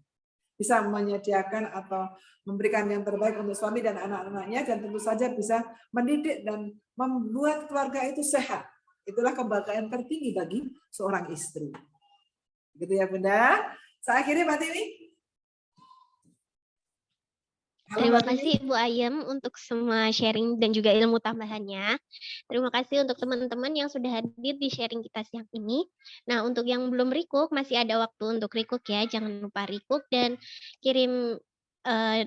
Bisa menyediakan atau memberikan yang terbaik untuk suami dan anak-anaknya, dan tentu saja bisa mendidik dan membuat keluarga itu sehat. Itulah kebahagiaan tertinggi bagi seorang istri. Gitu ya Bunda. Saya akhiri Mbak Tiwi. Halo Terima Mbak Tiwi. kasih Bu Ayem untuk semua sharing dan juga ilmu tambahannya. Terima kasih untuk teman-teman yang sudah hadir di sharing kita siang ini. Nah, untuk yang belum recook, masih ada waktu untuk recook ya. Jangan lupa recook dan kirim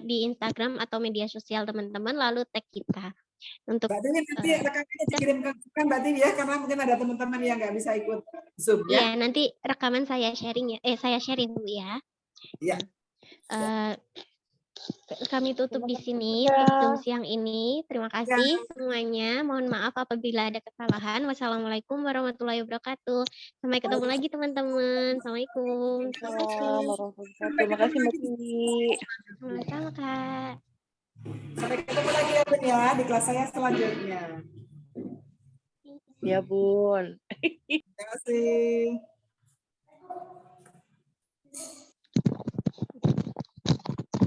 di Instagram atau media sosial teman-teman, lalu tag kita. Untuk Mbak Tiwi nanti rekamannya dikirimkan Mbak Tiwi ya, karena mungkin ada teman-teman yang nggak bisa ikut Zoom ya. Iya, nanti rekaman saya sharing ya. Saya sharing dulu ya. Iya. Kami tutup di sini untuk Zoom siang ini. Terima kasih semuanya. Mohon maaf apabila ada kesalahan. Wassalamualaikum warahmatullahi wabarakatuh. Sampai ketemu lagi teman-teman. Assalamualaikum. Terima kasih. Terima kasih Mbak Tiwi. Sama-sama Kak. Sampai ketemu lagi ya Bun ya di kelas saya selanjutnya. Ya Bun. Terima kasih.